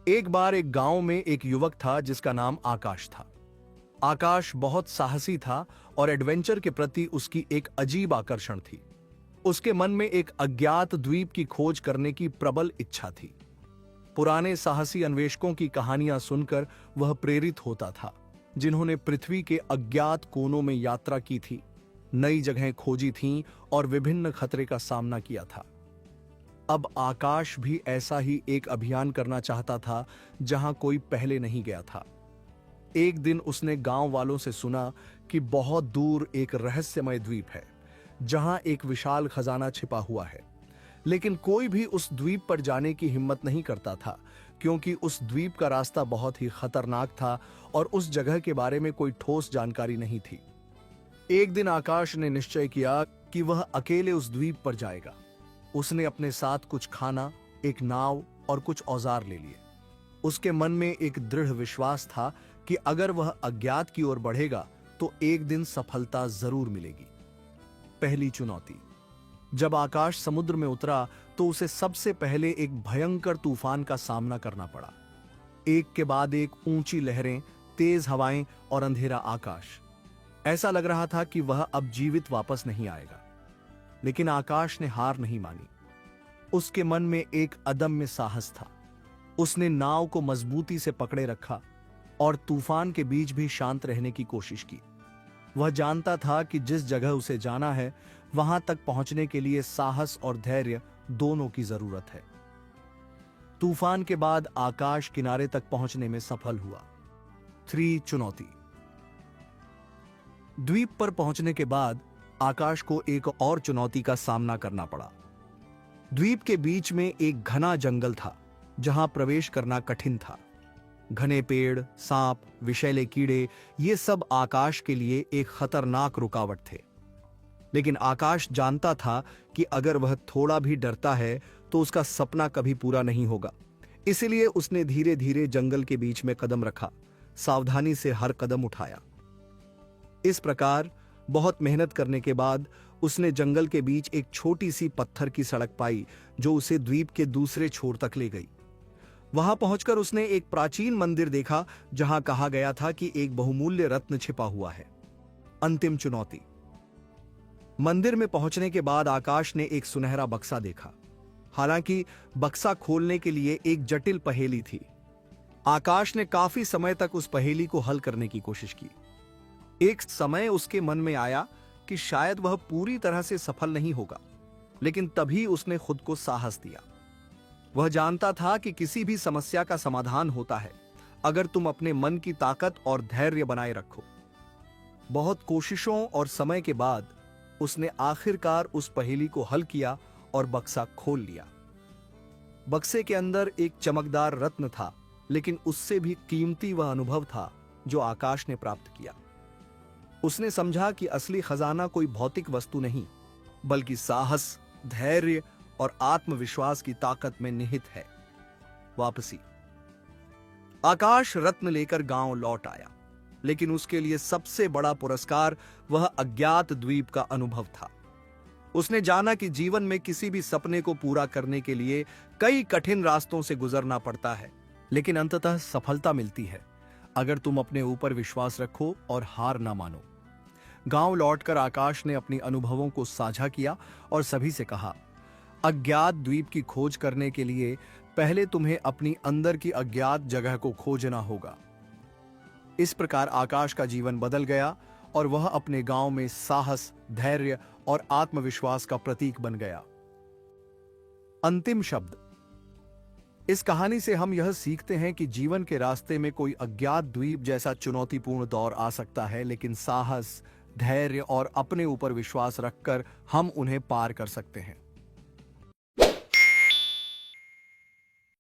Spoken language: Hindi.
एक बार एक गांव में एक युवक था जिसका नाम आकाश था। आकाश बहुत साहसी था और एडवेंचर के प्रति उसकी एक अजीब आकर्षण थी। उसके मन में एक अज्ञात द्वीप की खोज करने की प्रबल इच्छा थी। पुराने साहसी अन्वेषकों की कहानियां सुनकर वह प्रेरित होता था, जिन्होंने पृथ्वी के अज्ञात कोनों में यात्रा की थी, नई जगहें खोजी थीं और विभिन्न खतरे का सामना किया था। अब आकाश भी ऐसा ही एक अभियान करना चाहता था जहां कोई पहले नहीं गया था। एक दिन उसने गांव वालों से सुना कि बहुत दूर एक रहस्यमय द्वीप है जहां एक विशाल खजाना छिपा हुआ है, लेकिन कोई भी उस द्वीप पर जाने की हिम्मत नहीं करता था, क्योंकि उस द्वीप का रास्ता बहुत ही खतरनाक था और उस जगह के बारे में कोई ठोस जानकारी नहीं थी। एक दिन आकाश ने निश्चय किया कि वह अकेले उस द्वीप पर जाएगा। उसने अपने साथ कुछ खाना, एक नाव और कुछ औजार ले लिए। उसके मन में एक दृढ़ विश्वास था कि अगर वह अज्ञात की ओर बढ़ेगा तो एक दिन सफलता जरूर मिलेगी। पहली चुनौती। जब आकाश समुद्र में उतरा तो उसे सबसे पहले एक भयंकर तूफान का सामना करना पड़ा। एक के बाद एक ऊंची लहरें, तेज हवाएं और अंधेरा आकाश। ऐसा लग रहा था कि वह अब जीवित वापस नहीं आएगा, लेकिन आकाश ने हार नहीं मानी। उसके मन में एक अदम्य साहस था। उसने नाव को मजबूती से पकड़े रखा और तूफान के बीच भी शांत रहने की कोशिश की। वह जानता था कि जिस जगह उसे जाना है वहां तक पहुंचने के लिए साहस और धैर्य दोनों की जरूरत है। तूफान के बाद आकाश किनारे तक पहुंचने में सफल हुआ। 3 चुनौती। द्वीप पर पहुंचने के बाद आकाश को एक और चुनौती का सामना करना पड़ा। द्वीप के बीच में एक घना जंगल था जहां प्रवेश करना कठिन था। घने पेड़, सांप, विषैले कीड़े, ये सब आकाश के लिए एक खतरनाक रुकावट थे। लेकिन आकाश जानता था कि अगर वह थोड़ा भी डरता है तो उसका सपना कभी पूरा नहीं होगा। इसलिए उसने धीरे धीरे जंगल के बीच में कदम रखा, सावधानी से हर कदम उठाया। इस प्रकार बहुत मेहनत करने के बाद उसने जंगल के बीच एक छोटी सी पत्थर की सड़क पाई जो उसे द्वीप के दूसरे छोर तक ले गई। वहां पहुंचकर उसने एक प्राचीन मंदिर देखा जहां कहा गया था कि एक बहुमूल्य रत्न छिपा हुआ है। अंतिम चुनौती। मंदिर में पहुंचने के बाद आकाश ने एक सुनहरा बक्सा देखा। हालांकि बक्सा खोलने के लिए एक जटिल पहेली थी। आकाश ने काफी समय तक उस पहेली को हल करने की कोशिश की। एक समय उसके मन में आया कि शायद वह पूरी तरह से सफल नहीं होगा, लेकिन तभी उसने खुद को साहस दिया। वह जानता था कि किसी भी समस्या का समाधान होता है अगर तुम अपने मन की ताकत और धैर्य बनाए रखो। बहुत कोशिशों और समय के बाद उसने आखिरकार उस पहेली को हल किया और बक्सा खोल लिया। बक्से के अंदर एक चमकदार रत्न था, लेकिन उससे भी कीमती वह अनुभव था जो आकाश ने प्राप्त किया। उसने समझा कि असली खजाना कोई भौतिक वस्तु नहीं, बल्कि साहस, धैर्य और आत्मविश्वास की ताकत में निहित है। वापसी। आकाश रत्न लेकर गांव लौट आया, लेकिन उसके लिए सबसे बड़ा पुरस्कार वह अज्ञात द्वीप का अनुभव था। उसने जाना कि जीवन में किसी भी सपने को पूरा करने के लिए कई कठिन रास्तों से गुजरना पड़ता है, लेकिन अंततः सफलता मिलती है अगर तुम अपने ऊपर विश्वास रखो और हार ना मानो। गांव लौटकर आकाश ने अपने अनुभवों को साझा किया और सभी से कहा, अज्ञात द्वीप की खोज करने के लिए पहले तुम्हें अपनी अंदर की अज्ञात जगह को खोजना होगा। इस प्रकार आकाश का जीवन बदल गया और वह अपने गांव में साहस, धैर्य और आत्मविश्वास का प्रतीक बन गया। अंतिम शब्द। इस कहानी से हम यह सीखते हैं कि जीवन के रास्ते में कोई अज्ञात द्वीप जैसा चुनौतीपूर्ण दौर आ सकता है, लेकिन साहस, धैर्य और अपने ऊपर विश्वास रखकर हम उन्हें पार कर सकते हैं।